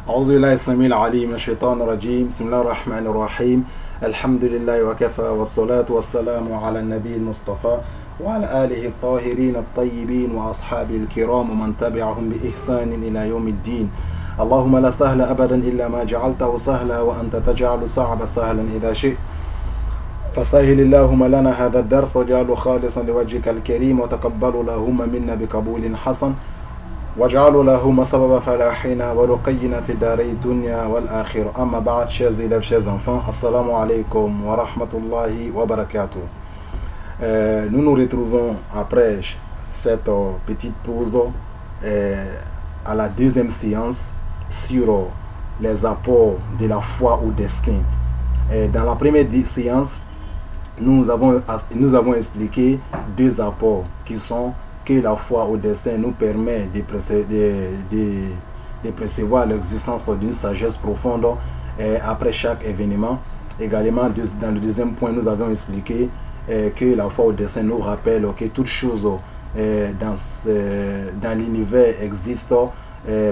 أعوذ بالله السميع العليم من الشيطان الرجيم بسم الله الرحمن الرحيم الحمد لله وكفى والصلاة والسلام على النبي المصطفى وعلى آله الطاهرين الطيبين وأصحابه الكرام ومن تبعهم بإحسان إلى يوم الدين. اللهم لا سهل أبدا إلا ما جعلته سهلا وأنت تجعل صعب سهلا إذا شئت فسهل اللهم لنا هذا الدرس وجعله خالصا لوجهك الكريم وتقبل اللهم منا بقبول حسن واجعل اللهم سبب فلاحنا ورقينا في داري الدنيا والآخرة. أما بعد, chers élèves, chers enfants, assalamu alaikum wa rahmatullahi wa barakatuh. Nous nous retrouvons après cette petite pause à la deuxième séance sur les apports de la foi au destin. Dans la première séance, nous avons expliqué deux apports qui sont que la foi au destin nous permet de percevoir l'existence d'une sagesse profonde après chaque événement. Également, dans le deuxième point, nous avons expliqué que la foi au destin nous rappelle que toute chose dans l'univers existe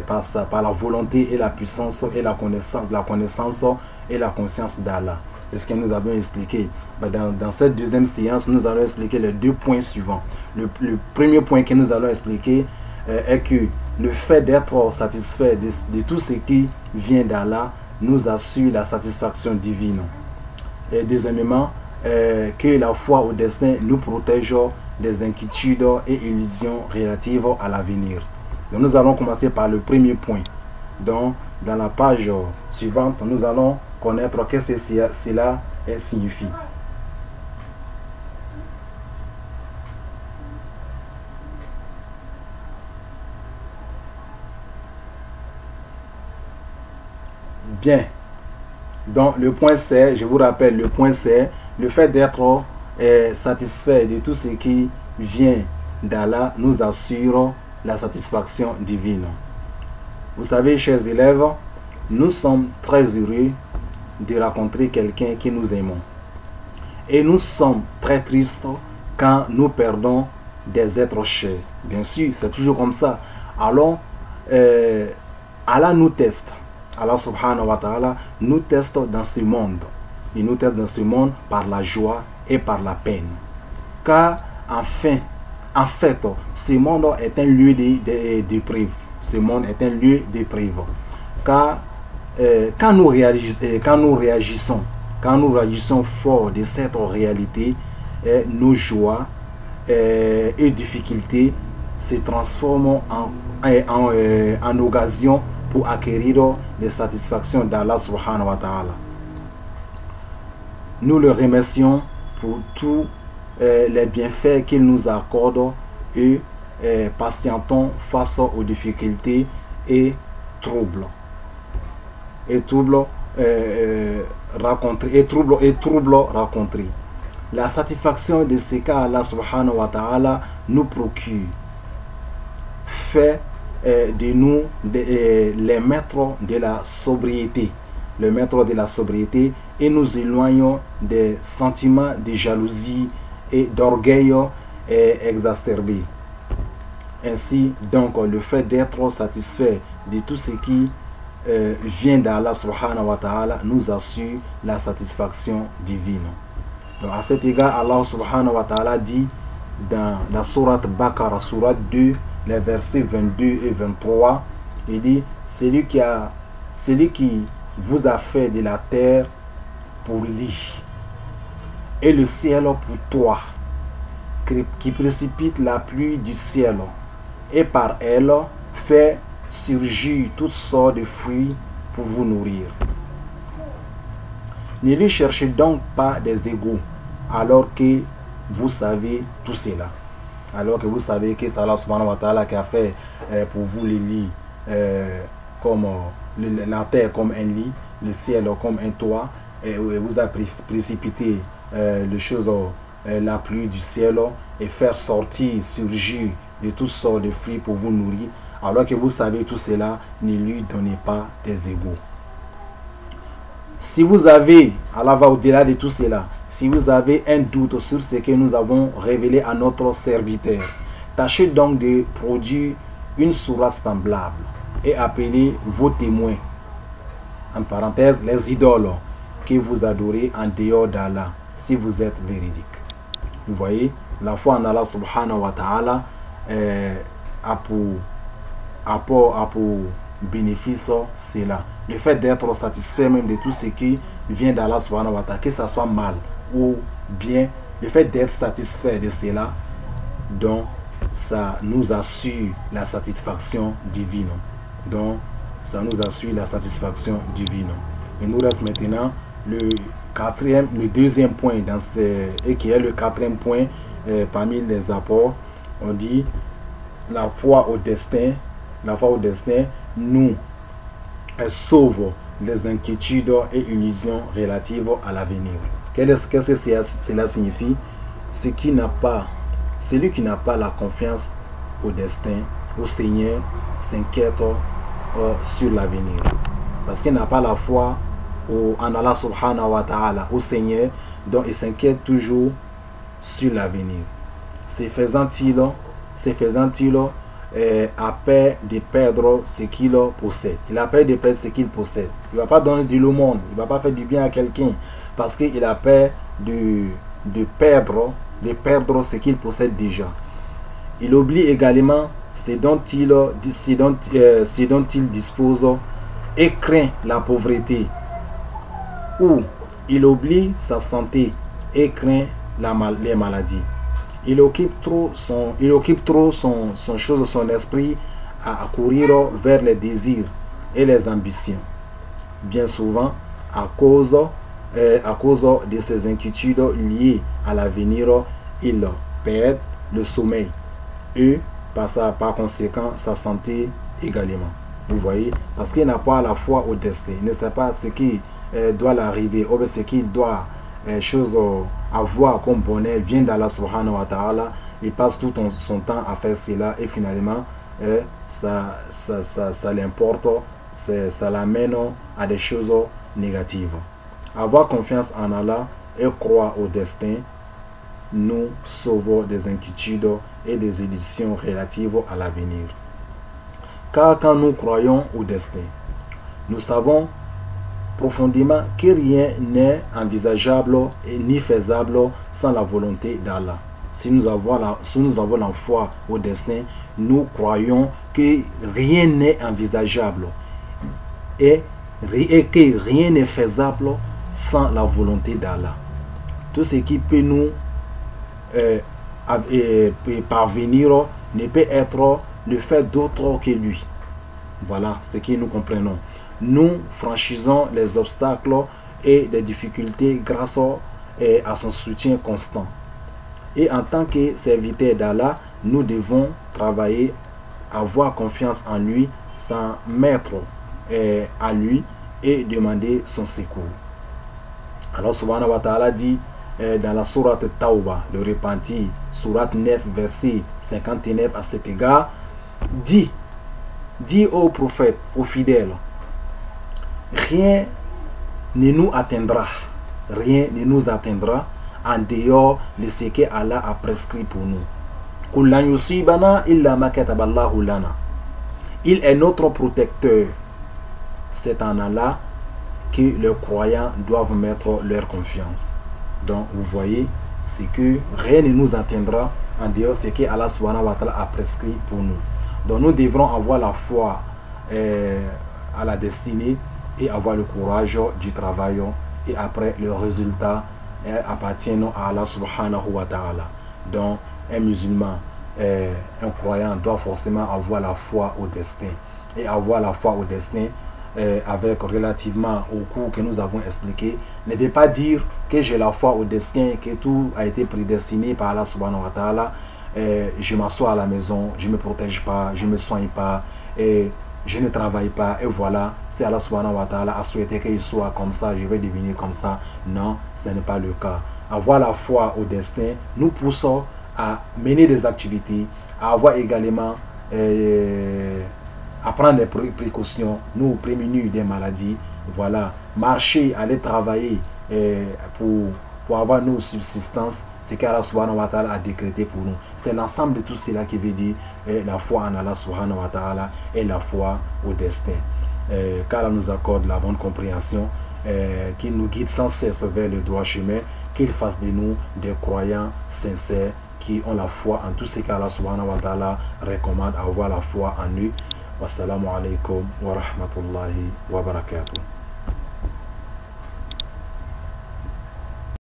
par la volonté et la puissance et la connaissance et la conscience d'Allah. C'est ce que nous avons expliqué. Dans cette deuxième séance, nous allons expliquer les deux points suivants. Le premier point que nous allons expliquer est que le fait d'être satisfait de tout ce qui vient d'Allah nous assure la satisfaction divine. Et deuxièmement, que la foi au destin nous protège des inquiétudes et illusions relatives à l'avenir. Donc nous allons commencer par le premier point. Donc dans la page suivante, nous allons connaître qu'est-ce que cela signifie. Bien. Donc le point c'est, je vous rappelle, le point c'est le fait d'être satisfait de tout ce qui vient d'Allah nous assure la satisfaction divine. Vous savez, chers élèves, nous sommes très heureux de rencontrer quelqu'un que nous aimons. Et nous sommes très tristes quand nous perdons des êtres chers. Bien sûr, c'est toujours comme ça. Alors, Allah nous teste. Allah subhanahu wa ta'ala nous teste dans ce monde. Il nous teste dans ce monde par la joie et par la peine. Car en fait, ce monde est un lieu d'épreuve. Ce monde est un lieu d'épreuve. Car quand nous réagissons fort de cette réalité, nos joies et difficultés se transforment en occasion pour acquérir les satisfactions d'Allah subhanahu wa ta'ala. Nous le remercions pour tous les bienfaits qu'il nous accorde et patientons face aux difficultés et troubles. Rencontrés. La satisfaction de ce qu'Allah subhanahu wa ta'ala nous procure fait de nous les maîtres de la sobriété. Le maître de la sobriété, et nous éloignons des sentiments de jalousie et d'orgueil exacerbés. Ainsi, donc, le fait d'être satisfait de tout ce qui vient d'Allah subhanahu wa ta'ala nous assure la satisfaction divine. Donc, à cet égard, Allah subhanahu wa ta'ala dit dans la sourate Baqarah, sourate 2, les versets 22 et 23, il dit: celui qui vous a fait de la terre pour lit et le ciel pour toi, qui précipite la pluie du ciel et par elle fait surgir toutes sortes de fruits pour vous nourrir. Ne lui cherchez donc pas des égaux alors que vous savez tout cela. Alors que vous savez que c'est Allah subhanahu wa ta'ala qui a fait pour vous les lits comme la terre comme un lit, le ciel comme un toit, et vous a précipité la pluie du ciel et faire sortir, surgir de toutes sortes de fruits pour vous nourrir. Alors que vous savez tout cela, ne lui donnez pas des égaux. Si vous avez, Allah va au-delà de tout cela, si vous avez un doute sur ce que nous avons révélé à notre serviteur, tâchez donc de produire une sourate semblable et appelez vos témoins en parenthèse, les idoles que vous adorez en dehors d'Allah, si vous êtes véridique. Vous voyez, la foi en Allah subhanahu wa ta'ala a pour bénéfice cela. Le fait d'être satisfait même de tout ce qui vient d'Allah subhanahu wa ta'ala, que ça soit mal ou bien, le fait d'être satisfait de cela, donc ça nous assure la satisfaction divine. Donc ça nous assure la satisfaction divine. Il nous reste maintenant le deuxième point et qui est le quatrième point parmi les apports. On dit la foi au destin. La foi au destin nous sauve les inquiétudes et illusions relatives à l'avenir. Qu'est-ce que cela signifie? Celui qui n'a pas la confiance au destin, au Seigneur, s'inquiète sur l'avenir. Parce qu'il n'a pas la foi en Allah subhanahu wa ta'ala, au Seigneur, donc il s'inquiète toujours sur l'avenir. Se faisant-il a peur de perdre ce qu'il possède. Il a peur de perdre ce qu'il possède. Il ne va pas donner du monde, il ne va pas faire du bien à quelqu'un parce qu'il a peur de perdre ce qu'il possède déjà. Il oublie également ce dont il dispose et craint la pauvreté. Ou il oublie sa santé et craint les maladies. Il occupe trop son esprit à courir vers les désirs et les ambitions. Bien souvent, à cause de ces inquiétudes liées à l'avenir, il perd le sommeil et par conséquent sa santé également. Vous voyez, parce qu'il n'a pas la foi au destin, il ne sait pas ce qui doit l'arriver, ou ce qu'il doit avoir comme bonheur vient d'Allah subhanahu wa ta'ala. Il passe tout son temps à faire cela et finalement ça l'importe, ça l'amène à des choses négatives. Avoir confiance en Allah et croire au destin nous sauve des inquiétudes et des illusions relatives à l'avenir. Car quand nous croyons au destin, nous savons profondément que rien n'est envisageable et ni faisable sans la volonté d'Allah. Si nous avons la foi au destin, nous croyons que rien n'est envisageable et que rien n'est faisable sans la volonté d'Allah. Tout ce qui peut nous parvenir ne peut être le fait d'autre que lui. Voilà ce que nous comprenons. Nous franchissons les obstacles et les difficultés grâce à son soutien constant. Et en tant que serviteurs d'Allah, nous devons travailler, avoir confiance en lui, s'en mettre à lui et demander son secours. Alors subhanahu wa ta'ala dit dans la sourate Tawbah, le repenti, sourate 9, verset 59 à cet égard, dit au prophète, aux fidèles, rien ne nous atteindra en dehors de ce que Allah a prescrit pour nous. Il est notre protecteur. C'est en Allah que les croyants doivent mettre leur confiance. Donc vous voyez, c'est que rien ne nous atteindra en dehors de ce que Allah subhanahu wa ta'ala a prescrit pour nous. Donc nous devrons avoir la foi à la destinée et avoir le courage du travail, et après le résultat appartient à Allah subhanahu wa ta'ala. Donc un musulman, un croyant doit forcément avoir la foi au destin, et avoir la foi au destin avec relativement au cours que nous avons expliqué ne veut pas dire que j'ai la foi au destin, que tout a été prédestiné par Allah subhanahu wa ta'ala. Je m'assois à la maison, je ne me protège pas, je ne me soigne pas, et je ne travaille pas, et voilà, c'est Allah subhanahu wa ta'ala a souhaité qu'il soit comme ça, je vais devenir comme ça. Non, ce n'est pas le cas. Avoir la foi au destin nous pousse à mener des activités, à avoir également à prendre des précautions, nous prémunir des maladies, voilà, marcher, aller travailler pour avoir nos subsistances, c'est qu'Allah subhanahu wa ta'ala a décrété pour nous. C'est l'ensemble de tout cela qui veut dire la foi en Allah subhanahu wa ta'ala et la foi au destin. qu'Allah nous accorde la bonne compréhension, qu'il nous guide sans cesse vers le droit chemin, qu'il fasse de nous des croyants sincères qui ont la foi en tout ce qu'Allah subhanahu wa ta'ala recommande, à avoir la foi en lui. Wassalamu alaikum wa rahmatullahi wa barakatuh.